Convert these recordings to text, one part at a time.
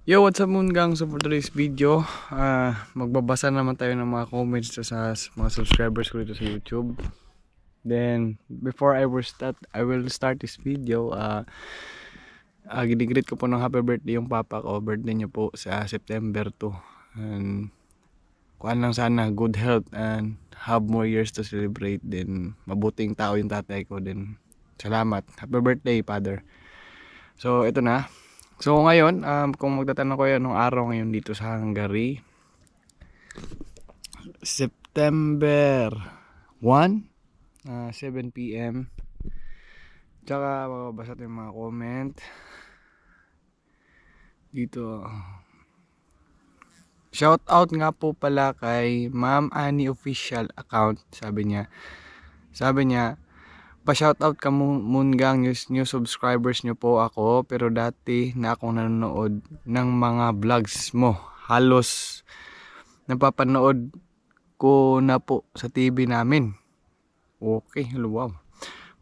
Yo, what's up Moon Gang? So for today's video, magbabasa naman tayo ng mga comments sa mga subscribers ko dito sa YouTube. Then, before I will start this video, ginigreet ko po ng happy birthday yung papa ko. Birthday niya po sa September 2. And kuan lang sana, good health and have more years to celebrate. Then, mabuting tao yung tatay ko. Then, salamat. Happy birthday, father. So, ito na. So ngayon, kung magtatanong ko yan nung araw ngayon dito sa Hungary, September 1, 7 PM. Tsaka mababasa yung mga comment dito. Shout out nga po pala kay Ma'am Annie Official Account, sabi niya. Pa-shoutout ka Moon Gang, new subscribers nyo po ako, pero dati na akong nanonood ng mga vlogs mo. Halos napapanood ko na po sa TV namin. Okay, wow.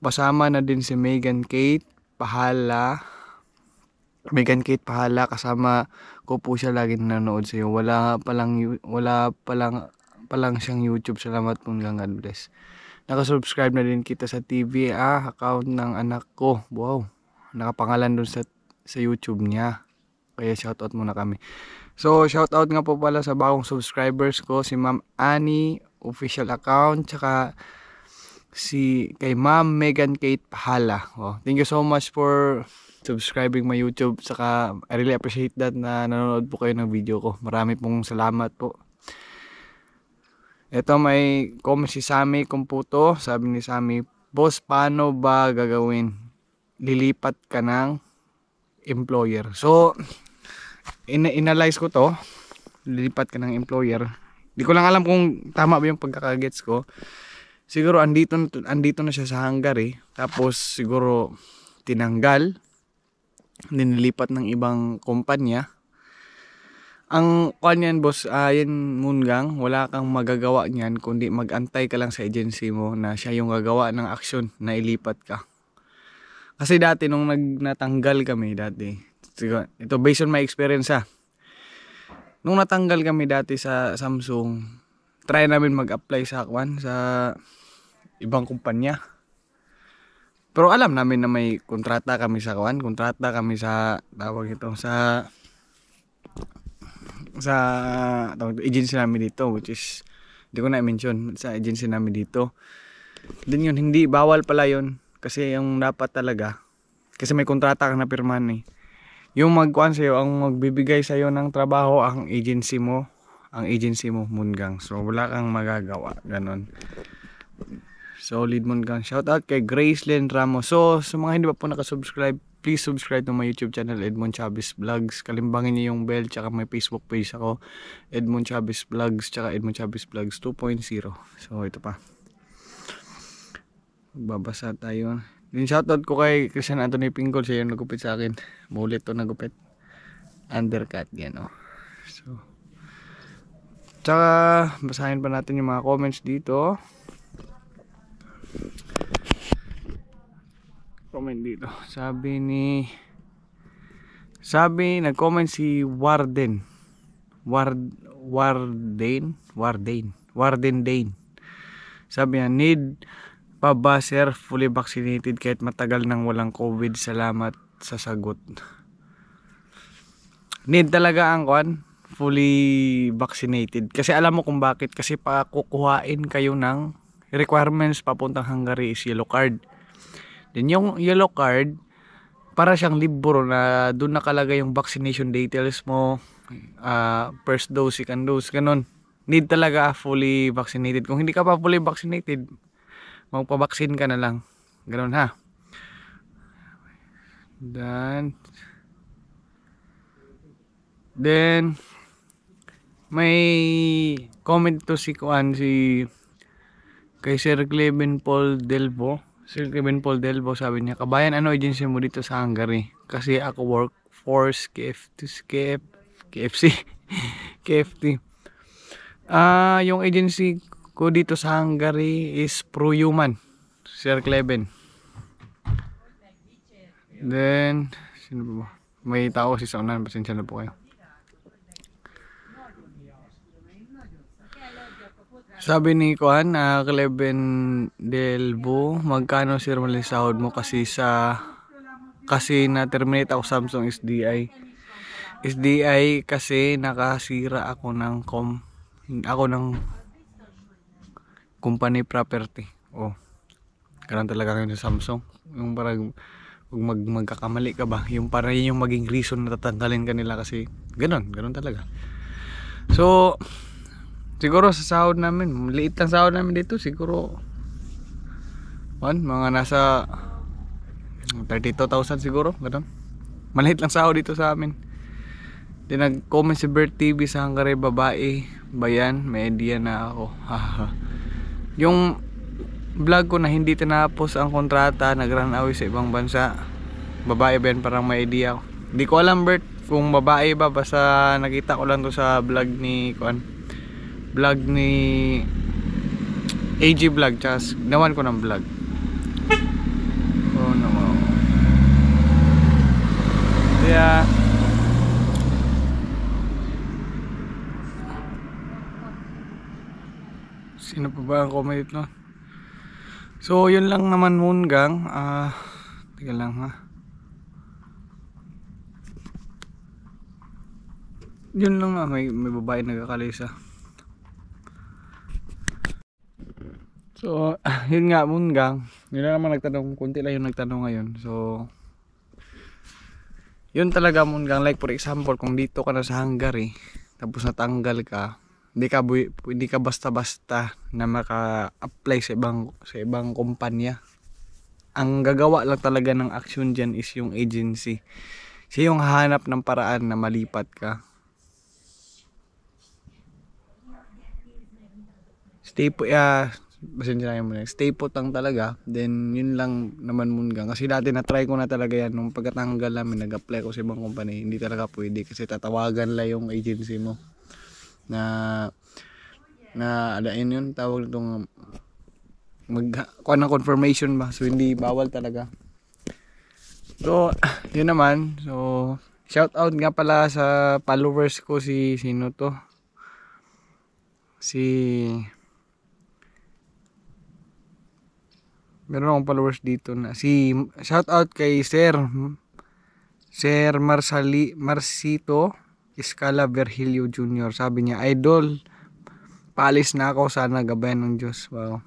Pasama na din si Megan Kate Pahala. Kasama ko po siya lagi nanonood sa iyo. Wala pa lang siyang YouTube. Salamat Moon Gang, God bless. Nakasubscribe na din kita sa TV account ng anak ko. Wow. Nakapangalan dun sa YouTube niya. Kaya shoutout muna kami. So shoutout nga po pala sa bagong subscribers ko, si Ma'am Annie Official Account, tsaka kay Ma'am Megan Kate Pahala. Thank you so much for subscribing my YouTube. Tsaka I really appreciate that na nanonood po kayo ng video ko. Marami pong salamat po. Ito may comment si Sammy Kumputo. Sabi ni Sammy, boss, paano ba gagawin? Lilipat ka ng employer. So, inanalyze ko to. Lilipat ka ng employer. Hindi ko lang alam kung tama ba yung pagkakagets ko. Siguro andito na siya sa Hungary. Tapos siguro tinanggal. Nilipat ng ibang kumpanya. Ang kanyan boss, yan Moon Gang, wala kang magagawa niyan kundi magantay ka lang sa agency mo na siya yung gagawa ng aksyon na ilipat ka. Kasi dati nung natanggal kami dati, ito based on my experience nung natanggal kami dati sa Samsung, try namin mag-apply sa ibang kumpanya. Pero alam namin na may kontrata kami sa tawag ito sa agency namin dito, which is hindi ko na i-mention, sa agency namin dito. Then yun, hindi bawal pala yun kasi yung dapat talaga, kasi may kontrata kang napirmahan yung magkuhan sa'yo, ang magbibigay sa'yo ng trabaho ang agency mo Moon Gang. So wala kang magagawa, ganon. Solid Moon Gang. Shout out kay Gracelyn Ramos. So sa mga hindi pa po nakasubscribe, please subscribe to my YouTube channel, Edmond Chavez Vlogs. Kalimbangin niyo yung bell, tsaka may Facebook page ako, Edmond Chavez Vlogs, tsaka Edmond Chavez Vlogs 2.0. So ito pa, magbabasa tayo. Din shoutout ko kay Christian Anthony Pingol, siya yung nagupit sa akin. Mulit to nagupit. Undercut yan So tsaka basahin pa natin yung mga comments dito. Comment dito. Nag-comment si Warden Dane. Sabi niya, need pa ba sir fully vaccinated kahit matagal nang walang COVID? Salamat sa sagot. Need talaga ang fully vaccinated. Kasi alam mo kung bakit. Kasi pa kukuhain kayo ng requirements papuntang Hungary is yellow card. Then yung yellow card, para siyang libro na doon nakalagay yung vaccination details mo, first dose, second dose, ganun. Need talaga fully vaccinated. Kung hindi ka pa fully vaccinated, magpa-vaccine ka na lang. Ganun Then may comment to kay Sir Cleven Paul Delvo. Sabi niya, kabayan, ano agency mo dito sa Hungary? Kasi ako workforce KFC. Yung agency ko dito sa Hungary is ProHuman, Sir Cleven. Then sino ba? May tao kasi sa unan, pasensya na po kayo. Sabi ni Kuan, Cleven Delbo, magkano sir mali sahod mo kasi na-terminate ako Samsung SDI. SDI kasi nakasira ako ng company property. Oh, ganun talaga ngayon sa Samsung. Yung parang magkakamali ka ba, yung parang yung maging reason na tatanggalin ka nila kasi ganun talaga. So siguro sa sahod namin, liit lang sahod namin dito, siguro mga nasa 32,000 siguro, ganun. Maliit lang sahod dito sa amin. Di nag-comment si Bert TV sa Hungary, babae ba yan? May idea na ako. Yung vlog ko na hindi tinapos ang kontrata, nag-run away sa ibang bansa, babae ba yan? Parang may idea ako. Hindi ko alam Bert kung babae ba, basta nakita ko lang to sa vlog ni AG Vlog, tsaka nawan ko ng vlog. Oh no. Kaya sino pa ba ang comment no? So yun lang naman Mungang. Tika lang ha. Yun lang nga, may babae nagkakalisa. So yun nga Mungang. Yun lang naman nagtanong, kunti lang yung nagtanong ngayon. So yun talaga Mungang, like for example, kung dito ka na sa Hungary tapos natanggal ka, hindi ka basta-basta na maka-apply sa ibang kumpanya. Ang gagawa lang talaga ng action dyan is yung agency. Siya yung hahanap ng paraan na malipat ka. Stay put lang talaga. Then yun lang naman Mungang, kasi dati na-try ko na talaga yan. Nung pagkatanggal namin, nag-apply ko sa ibang company, hindi talaga pwede kasi tatawagan lang yung agency mo na alain yun, tawag itong kuha ng confirmation ba, so hindi, bawal talaga. So yun naman. So shout out nga pala sa followers ko, sino to, meron akong followers dito na shout out kay Sir Marcito Escala Virgilio Jr. Sabi niya, idol, paalis na ako, sana gabayan ng Diyos. Wow.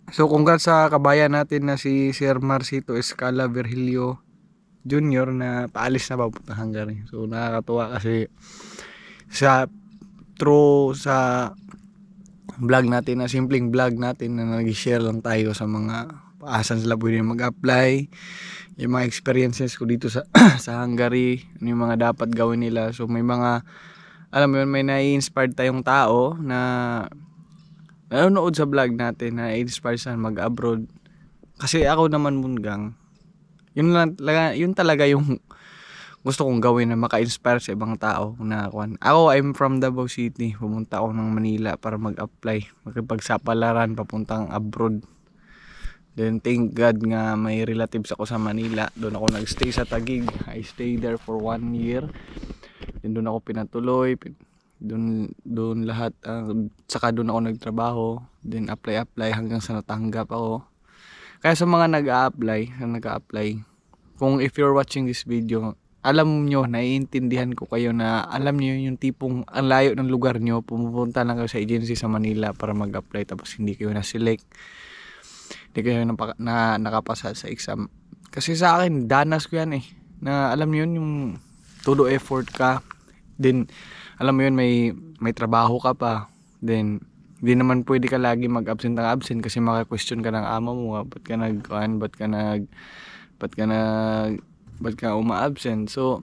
So congrats sa kabayan natin na si Sir Marcito Escala Virgilio Jr. na paalis na papunta Hungary. So nakakatuwa kasi sa vlog natin, na simpleng vlog natin na nag-share lang tayo sa mga asan sila pwede mag-apply, yung mga experiences ko dito sa sa Hungary, ano yung mga dapat gawin nila. So may mga, alam mo yun, may nai-inspired tayong tao na nanonood sa vlog natin, na inspire sa mag-abroad. Kasi ako naman Mungang, yun talaga yung gusto kong gawin, na maka-inspire sa ibang tao na ako, I'm from Davao City, pumunta ako ng Manila para mag-apply, makipagsapalaran papuntang abroad. Then thank God nga may relatives ako sa Manila. Doon ako nagstay sa Taguig. I stayed there for 1 year. Then doon ako pinatuloy. Doon lahat. Saka doon ako nagtrabaho. Then apply hanggang sa natanggap ako. Kaya sa mga nag-a-apply, kung if you're watching this video, alam nyo, naiintindihan ko kayo na alam nyo yung tipong ang layo ng lugar nyo, pumupunta lang kayo sa agency sa Manila para mag-apply tapos hindi kayo na-select. Hindi kayo nakapasa sa exam. Kasi sa akin, danas ko yan na alam mo yun, yung todo effort ka. Then, alam mo yun, may trabaho ka pa. Then, hindi naman pwede ka lagi mag-absent kasi maka-question ka ng amo mo. Ba't ka uma-absent? So,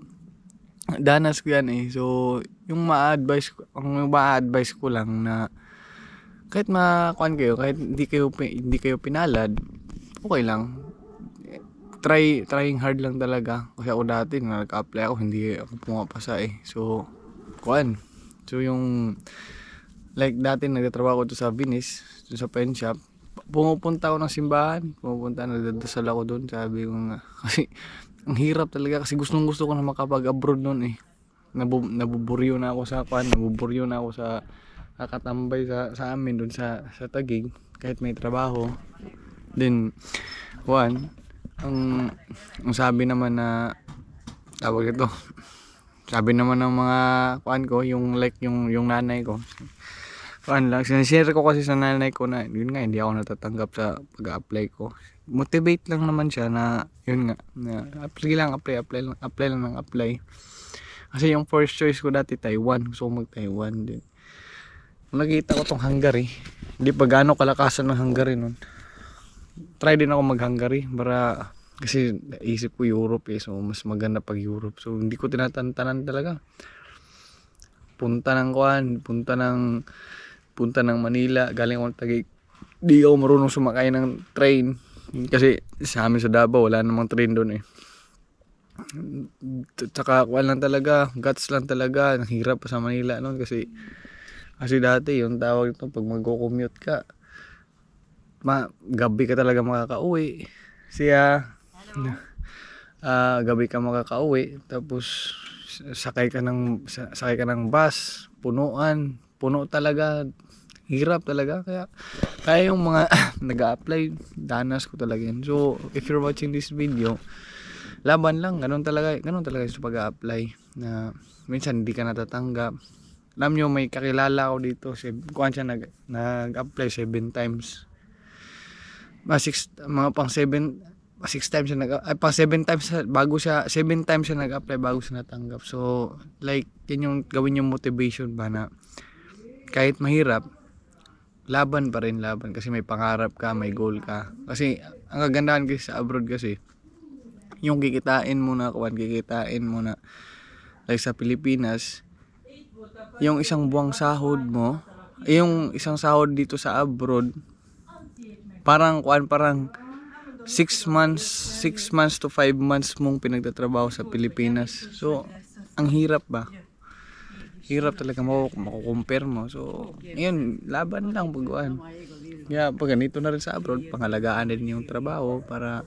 danas ko yan So, yung ma-advise ko lang na kahit kahit hindi kayo pinalad, okay lang. Trying hard lang talaga. Kasi ako dati nag-apply ako, hindi ako pumapasa So yung like dati nagtatrabaho ko sa Venice, sa pen shop. Pumupunta ako ng simbahan, nagdadasal ako doon. Sabi ko nga, kasi ang hirap talaga, kasi gusto ko na makapag-abroad noon Nabuburyo na ako sa kakatambay sa amin dun sa Taguig kahit may trabaho. Then ang sabi naman na tawag ito, sabi naman ng mga kuan ko, yung nanay ko, kuan lang, sinishare ko kasi sa nanay ko na yun nga, hindi ako natatanggap sa pag-apply ko. Motivate lang naman siya na yun nga, na apply lang ng apply. Kasi yung first choice ko dati Taiwan, gusto ko mag Taiwan din. Nakita ko tong Hungary, hindi pa gaano kalakasan ng Hungary nun. Try din ako mag Hungary para, kasi naisip ko Europe so mas maganda pag Europe. So hindi ko tinatantanan talaga. Punta ng Manila, galing ako Taguig. Di ako marunong sumakay ng train kasi sa amin sa Davao wala namang train doon Tsaka lang talaga, guts lang talaga. Hirap pa sa Manila noon kasi dati yung tawag ito, pag magko-commute ka, gabi ka talaga makakauwi. Gabi ka makakauwi, tapos sakay ka ng bus, puno talaga, hirap talaga. Kaya yung mga nag-a-apply, danas ko talaga yun. So if you're watching this video, laban lang, ganun talaga sa pag-a-apply, na minsan hindi ka natatanggap. Alam nyo, may kakilala ako dito, kuhan siya nag-apply 7 times, mga pang 6 times siya pang 7 times bago siya 7 times siya nag-apply bago siya natanggap. So like yun yung gawin yung motivation ba, na kahit mahirap, laban pa rin, kasi may pangarap ka, may goal ka. Kasi ang kagandahan kasi sa abroad, kasi yung kikitain mo na like sa Pilipinas, yung isang buwang sahod mo, yung isang sahod dito sa abroad, parang 6 months to 5 months mong pinagtatrabaho sa Pilipinas. So ang hirap ba? Hirap talaga, mako-compare mo. So yun, laban lang pagkuhan. Pag ganito na rin sa abroad, pangalagaan din yung trabaho, para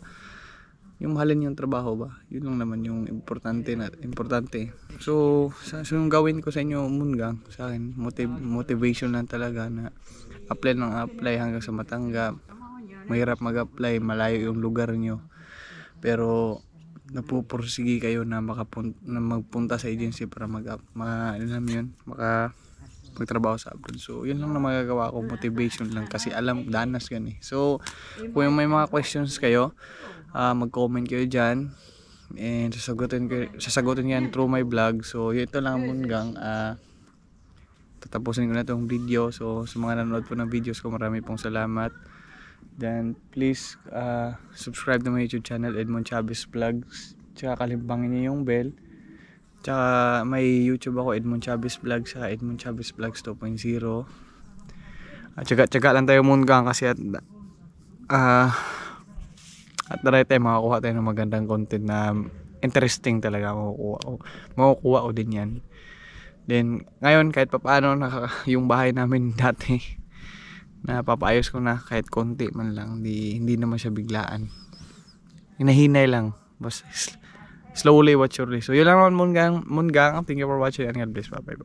yung mahalin yung trabaho ba, yun lang naman yung importante. So yung gawin ko sa inyo, Mungang, sa akin motivation lang talaga, na apply hanggang sa matanggap. Mahirap mag-apply, malayo yung lugar nyo, pero napupursige kayo na magpunta sa agency para magtrabaho sa abroad. So yun lang na magagawa ko, motivation lang, kasi danas yan So kung may mga questions kayo, mag-comment kayo dyan, and sasagutin yan through my vlog. So ito lang, Mungang, tatapusin ko na itong video. So sa mga nanonood po ng videos ko, marami pong salamat. Then please subscribe to my YouTube channel, Edmond Chavez Vlogs. Tsaka kalimbangin niyo yung bell. Tsaka may YouTube ako, Edmond Chavez Vlogs, sa Edmond Chavez Vlogs 2.0. Tsaga lang tayo, Mungang, kasi at the right time makakuha tayo ng magandang content na interesting talaga. Makukuha ko din yan. Then ngayon, kahit papaano, yung bahay namin dati, napapaayos ko na kahit konti man lang. Hindi naman siya biglaan, hinahinay lang, basta slowly but surely. So yun lang naman, Mungang. Thank you for watching, and God bless. Bye bye.